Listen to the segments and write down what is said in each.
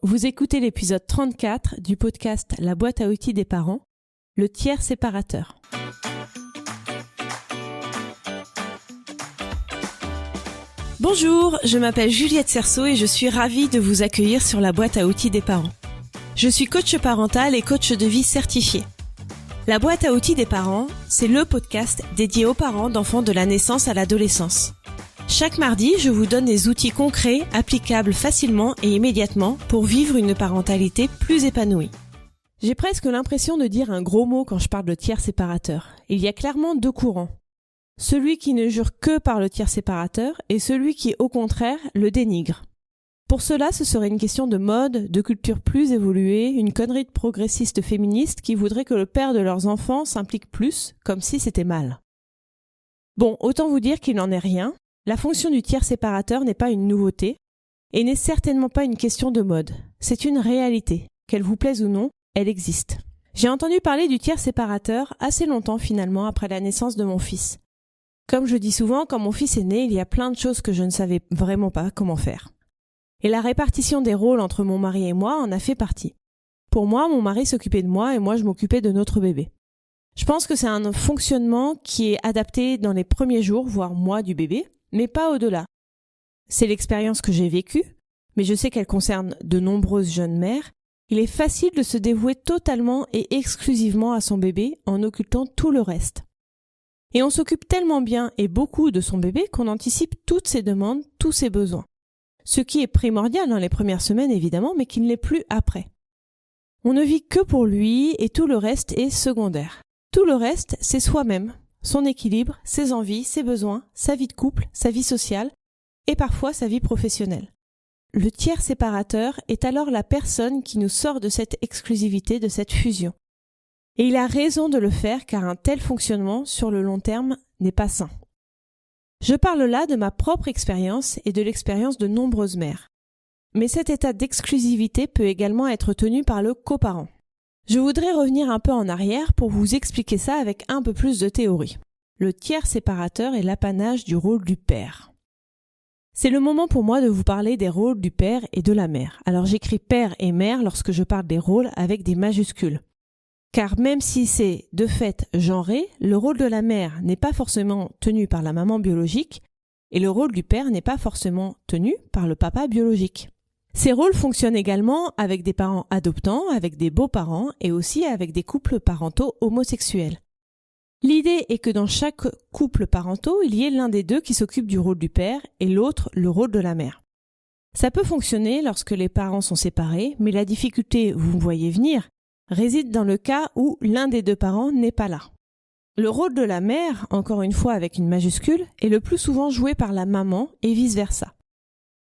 Vous écoutez l'épisode 34 du podcast La boîte à outils des parents, le tiers séparateur. Bonjour, je m'appelle Juliette Cerceau et je suis ravie de vous accueillir sur la boîte à outils des parents. Je suis coach parental et coach de vie certifié. La boîte à outils des parents, c'est le podcast dédié aux parents d'enfants de la naissance à l'adolescence. Chaque mardi, je vous donne des outils concrets, applicables facilement et immédiatement pour vivre une parentalité plus épanouie. J'ai presque l'impression de dire un gros mot quand je parle de tiers séparateur. Il y a clairement deux courants. Celui qui ne jure que par le tiers séparateur et celui qui, au contraire, le dénigre. Pour cela, ce serait une question de mode, de culture plus évoluée, une connerie de progressistes féministes qui voudraient que le père de leurs enfants s'implique plus, comme si c'était mal. Bon, autant vous dire qu'il n'en est rien. La fonction du tiers séparateur n'est pas une nouveauté et n'est certainement pas une question de mode. C'est une réalité. Qu'elle vous plaise ou non, elle existe. J'ai entendu parler du tiers séparateur assez longtemps finalement après la naissance de mon fils. Comme je dis souvent, quand mon fils est né, il y a plein de choses que je ne savais vraiment pas comment faire. Et la répartition des rôles entre mon mari et moi en a fait partie. Pour moi, mon mari s'occupait de moi et moi je m'occupais de notre bébé. Je pense que c'est un fonctionnement qui est adapté dans les premiers jours, voire mois du bébé, mais pas au-delà. C'est l'expérience que j'ai vécue, mais je sais qu'elle concerne de nombreuses jeunes mères. Il est facile de se dévouer totalement et exclusivement à son bébé en occultant tout le reste. Et on s'occupe tellement bien et beaucoup de son bébé qu'on anticipe toutes ses demandes, tous ses besoins. Ce qui est primordial dans les premières semaines évidemment, mais qui ne l'est plus après. On ne vit que pour lui et tout le reste est secondaire. Tout le reste, c'est soi-même. Son équilibre, ses envies, ses besoins, sa vie de couple, sa vie sociale et parfois sa vie professionnelle. Le tiers séparateur est alors la personne qui nous sort de cette exclusivité, de cette fusion. Et il a raison de le faire car un tel fonctionnement sur le long terme n'est pas sain. Je parle là de ma propre expérience et de l'expérience de nombreuses mères. Mais cet état d'exclusivité peut également être tenu par le coparent. Je voudrais revenir un peu en arrière pour vous expliquer ça avec un peu plus de théorie. Le tiers séparateur est l'apanage du rôle du père. C'est le moment pour moi de vous parler des rôles du père et de la mère. Alors j'écris père et mère lorsque je parle des rôles avec des majuscules. Car même si c'est de fait genré, le rôle de la mère n'est pas forcément tenu par la maman biologique et le rôle du père n'est pas forcément tenu par le papa biologique. Ces rôles fonctionnent également avec des parents adoptants, avec des beaux-parents et aussi avec des couples parentaux homosexuels. L'idée est que dans chaque couple parentaux, il y ait l'un des deux qui s'occupe du rôle du père et l'autre le rôle de la mère. Ça peut fonctionner lorsque les parents sont séparés, mais la difficulté, vous voyez venir, réside dans le cas où l'un des deux parents n'est pas là. Le rôle de la mère, encore une fois avec une majuscule, est le plus souvent joué par la maman et vice-versa.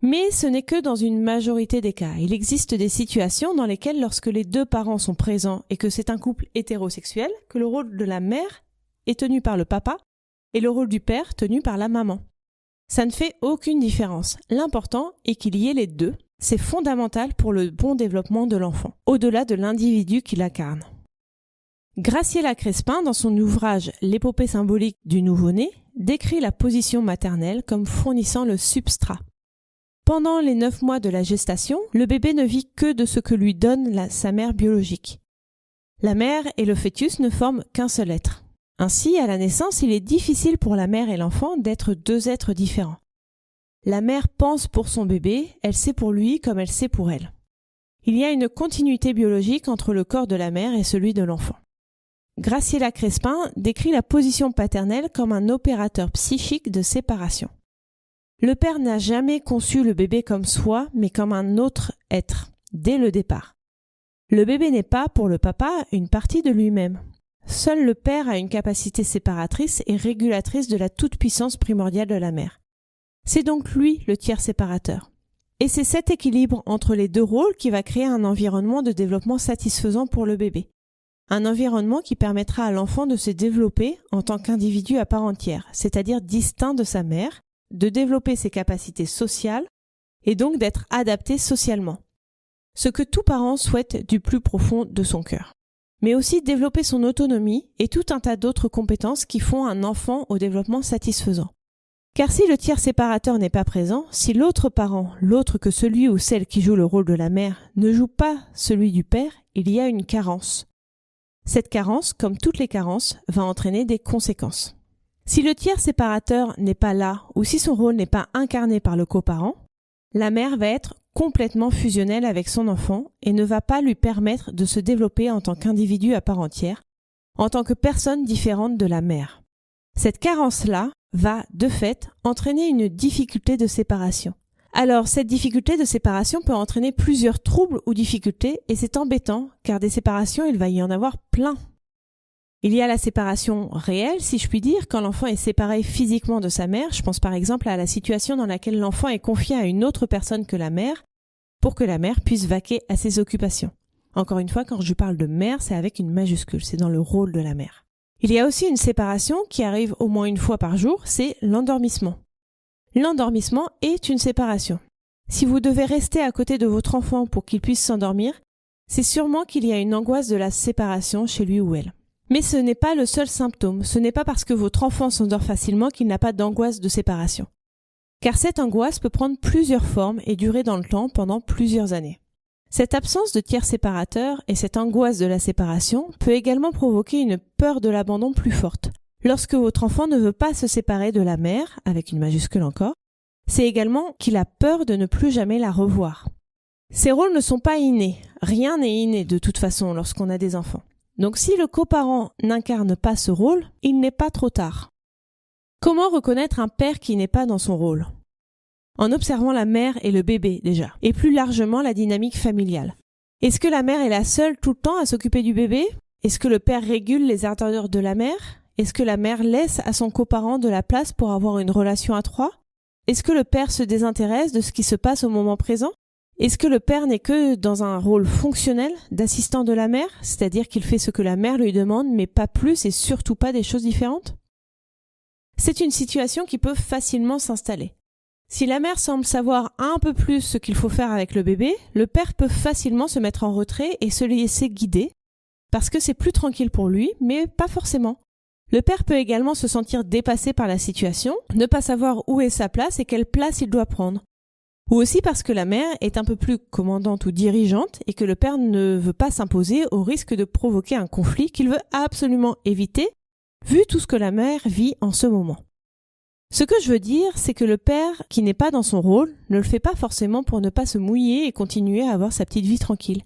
Mais ce n'est que dans une majorité des cas. Il existe des situations dans lesquelles lorsque les deux parents sont présents et que c'est un couple hétérosexuel, que le rôle de la mère est tenu par le papa et le rôle du père tenu par la maman. Ça ne fait aucune différence. L'important est qu'il y ait les deux. C'est fondamental pour le bon développement de l'enfant, au-delà de l'individu qui l'incarne. Graciela Crespin, dans son ouvrage L'épopée symbolique du nouveau-né, décrit la position maternelle comme fournissant le substrat. Pendant les 9 mois de la gestation, le bébé ne vit que de ce que lui donne sa mère biologique. La mère et le fœtus ne forment qu'un seul être. Ainsi, à la naissance, il est difficile pour la mère et l'enfant d'être deux êtres différents. La mère pense pour son bébé, elle sait pour lui comme elle sait pour elle. Il y a une continuité biologique entre le corps de la mère et celui de l'enfant. Graciela Crespin décrit la position paternelle comme un opérateur psychique de séparation. Le père n'a jamais conçu le bébé comme soi, mais comme un autre être, dès le départ. Le bébé n'est pas, pour le papa, une partie de lui-même. Seul le père a une capacité séparatrice et régulatrice de la toute-puissance primordiale de la mère. C'est donc lui le tiers séparateur. Et c'est cet équilibre entre les deux rôles qui va créer un environnement de développement satisfaisant pour le bébé. Un environnement qui permettra à l'enfant de se développer en tant qu'individu à part entière, c'est-à-dire distinct de sa mère, de développer ses capacités sociales et donc d'être adapté socialement. Ce que tout parent souhaite du plus profond de son cœur. Mais aussi développer son autonomie et tout un tas d'autres compétences qui font un enfant au développement satisfaisant. Car si le tiers séparateur n'est pas présent, si l'autre parent, l'autre que celui ou celle qui joue le rôle de la mère, ne joue pas celui du père, il y a une carence. Cette carence, comme toutes les carences, va entraîner des conséquences. Si le tiers séparateur n'est pas là ou si son rôle n'est pas incarné par le coparent, la mère va être complètement fusionnelle avec son enfant et ne va pas lui permettre de se développer en tant qu'individu à part entière, en tant que personne différente de la mère. Cette carence-là va, de fait, entraîner une difficulté de séparation. Alors, cette difficulté de séparation peut entraîner plusieurs troubles ou difficultés et c'est embêtant car des séparations, il va y en avoir plein. Il y a la séparation réelle, si je puis dire, quand l'enfant est séparé physiquement de sa mère. Je pense par exemple à la situation dans laquelle l'enfant est confié à une autre personne que la mère pour que la mère puisse vaquer à ses occupations. Encore une fois, quand je parle de mère, c'est avec une majuscule, c'est dans le rôle de la mère. Il y a aussi une séparation qui arrive au moins une fois par jour, c'est l'endormissement. L'endormissement est une séparation. Si vous devez rester à côté de votre enfant pour qu'il puisse s'endormir, c'est sûrement qu'il y a une angoisse de la séparation chez lui ou elle. Mais ce n'est pas le seul symptôme, ce n'est pas parce que votre enfant s'endort facilement qu'il n'a pas d'angoisse de séparation. Car cette angoisse peut prendre plusieurs formes et durer dans le temps pendant plusieurs années. Cette absence de tiers séparateur et cette angoisse de la séparation peut également provoquer une peur de l'abandon plus forte. Lorsque votre enfant ne veut pas se séparer de la mère, avec une majuscule encore, c'est également qu'il a peur de ne plus jamais la revoir. Ces rôles ne sont pas innés, rien n'est inné de toute façon lorsqu'on a des enfants. Donc si le coparent n'incarne pas ce rôle, il n'est pas trop tard. Comment reconnaître un père qui n'est pas dans son rôle ? En observant la mère et le bébé déjà, et plus largement la dynamique familiale. Est-ce que la mère est la seule tout le temps à s'occuper du bébé ? Est-ce que le père régule les ardeurs de la mère ? Est-ce que la mère laisse à son coparent de la place pour avoir une relation à trois ? Est-ce que le père se désintéresse de ce qui se passe au moment présent ? Est-ce que le père n'est que dans un rôle fonctionnel d'assistant de la mère, c'est-à-dire qu'il fait ce que la mère lui demande, mais pas plus et surtout pas des choses différentes ? C'est une situation qui peut facilement s'installer. Si la mère semble savoir un peu plus ce qu'il faut faire avec le bébé, le père peut facilement se mettre en retrait et se laisser guider, parce que c'est plus tranquille pour lui, mais pas forcément. Le père peut également se sentir dépassé par la situation, ne pas savoir où est sa place et quelle place il doit prendre. Ou aussi parce que la mère est un peu plus commandante ou dirigeante et que le père ne veut pas s'imposer au risque de provoquer un conflit qu'il veut absolument éviter, vu tout ce que la mère vit en ce moment. Ce que je veux dire, c'est que le père, qui n'est pas dans son rôle, ne le fait pas forcément pour ne pas se mouiller et continuer à avoir sa petite vie tranquille.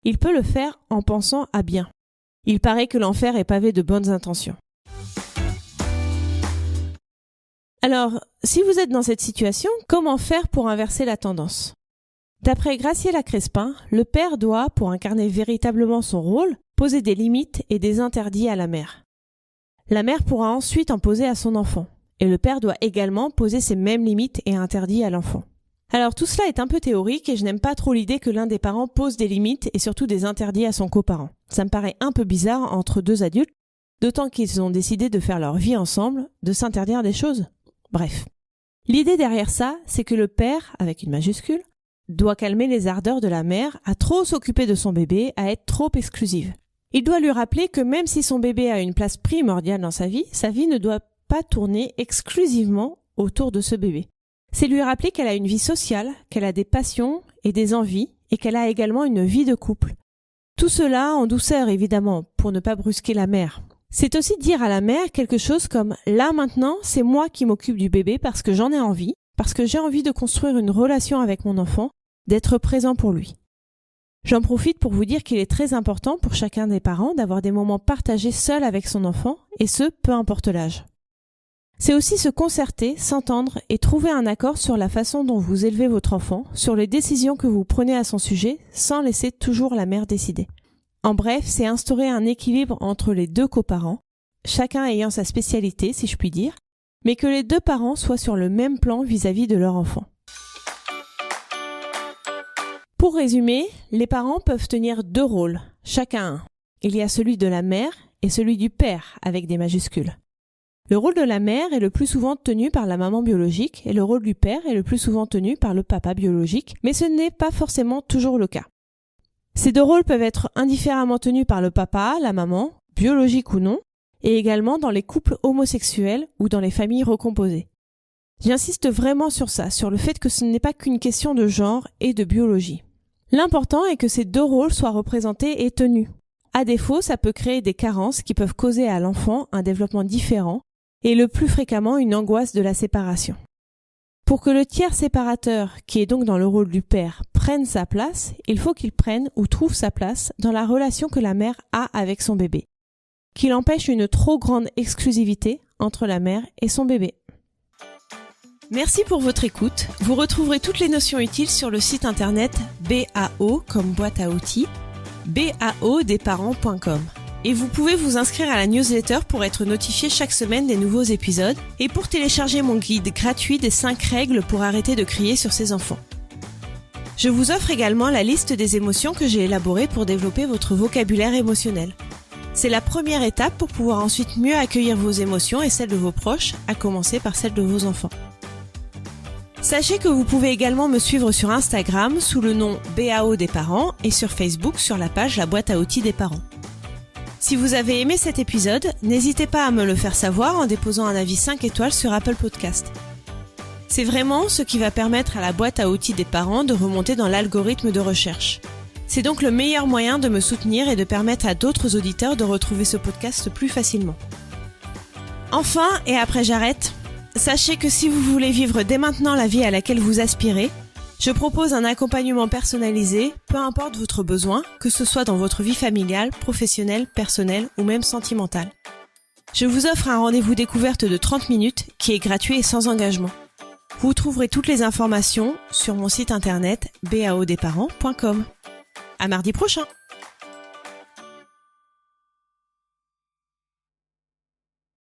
Il peut le faire en pensant à bien. Il paraît que l'enfer est pavé de bonnes intentions. Alors, si vous êtes dans cette situation, comment faire pour inverser la tendance ? D'après Graciela Crespin, le père doit, pour incarner véritablement son rôle, poser des limites et des interdits à la mère. La mère pourra ensuite en poser à son enfant. Et le père doit également poser ces mêmes limites et interdits à l'enfant. Alors tout cela est un peu théorique et je n'aime pas trop l'idée que l'un des parents pose des limites et surtout des interdits à son coparent. Ça me paraît un peu bizarre entre deux adultes, d'autant qu'ils ont décidé de faire leur vie ensemble, de s'interdire des choses. Bref. L'idée derrière ça, c'est que le père, avec une majuscule, doit calmer les ardeurs de la mère à trop s'occuper de son bébé, à être trop exclusive. Il doit lui rappeler que même si son bébé a une place primordiale dans sa vie ne doit pas tourner exclusivement autour de ce bébé. C'est lui rappeler qu'elle a une vie sociale, qu'elle a des passions et des envies, et qu'elle a également une vie de couple. Tout cela en douceur évidemment, pour ne pas brusquer la mère. C'est aussi dire à la mère quelque chose comme « là maintenant, c'est moi qui m'occupe du bébé parce que j'en ai envie, parce que j'ai envie de construire une relation avec mon enfant, d'être présent pour lui ». J'en profite pour vous dire qu'il est très important pour chacun des parents d'avoir des moments partagés seul avec son enfant, et ce, peu importe l'âge. C'est aussi se concerter, s'entendre et trouver un accord sur la façon dont vous élevez votre enfant, sur les décisions que vous prenez à son sujet, sans laisser toujours la mère décider. En bref, c'est instaurer un équilibre entre les deux coparents, chacun ayant sa spécialité, si je puis dire, mais que les deux parents soient sur le même plan vis-à-vis de leur enfant. Pour résumer, les parents peuvent tenir deux rôles, chacun un. Il y a celui de la mère et celui du père, avec des majuscules. Le rôle de la mère est le plus souvent tenu par la maman biologique et le rôle du père est le plus souvent tenu par le papa biologique, mais ce n'est pas forcément toujours le cas. Ces deux rôles peuvent être indifféremment tenus par le papa, la maman, biologique ou non, et également dans les couples homosexuels ou dans les familles recomposées. J'insiste vraiment sur ça, sur le fait que ce n'est pas qu'une question de genre et de biologie. L'important est que ces deux rôles soient représentés et tenus. À défaut, ça peut créer des carences qui peuvent causer à l'enfant un développement différent et le plus fréquemment une angoisse de la séparation. Pour que le tiers séparateur, qui est donc dans le rôle du père, prenne sa place, il faut qu'il prenne ou trouve sa place dans la relation que la mère a avec son bébé, qu'il empêche une trop grande exclusivité entre la mère et son bébé. Merci pour votre écoute. Vous retrouverez toutes les notions utiles sur le site internet BAO comme boîte à outils, baodesparents.com. Et vous pouvez vous inscrire à la newsletter pour être notifié chaque semaine des nouveaux épisodes et pour télécharger mon guide gratuit des 5 règles pour arrêter de crier sur ses enfants. Je vous offre également la liste des émotions que j'ai élaborées pour développer votre vocabulaire émotionnel. C'est la première étape pour pouvoir ensuite mieux accueillir vos émotions et celles de vos proches, à commencer par celles de vos enfants. Sachez que vous pouvez également me suivre sur Instagram sous le nom BAO des parents et sur Facebook sur la page La boîte à outils des parents. Si vous avez aimé cet épisode, n'hésitez pas à me le faire savoir en déposant un avis 5 étoiles sur Apple Podcast. C'est vraiment ce qui va permettre à la boîte à outils des parents de remonter dans l'algorithme de recherche. C'est donc le meilleur moyen de me soutenir et de permettre à d'autres auditeurs de retrouver ce podcast plus facilement. Enfin, et après j'arrête, sachez que si vous voulez vivre dès maintenant la vie à laquelle vous aspirez, je propose un accompagnement personnalisé, peu importe votre besoin, que ce soit dans votre vie familiale, professionnelle, personnelle ou même sentimentale. Je vous offre un rendez-vous découverte de 30 minutes qui est gratuit et sans engagement. Vous trouverez toutes les informations sur mon site internet baodesparents.com. À mardi prochain!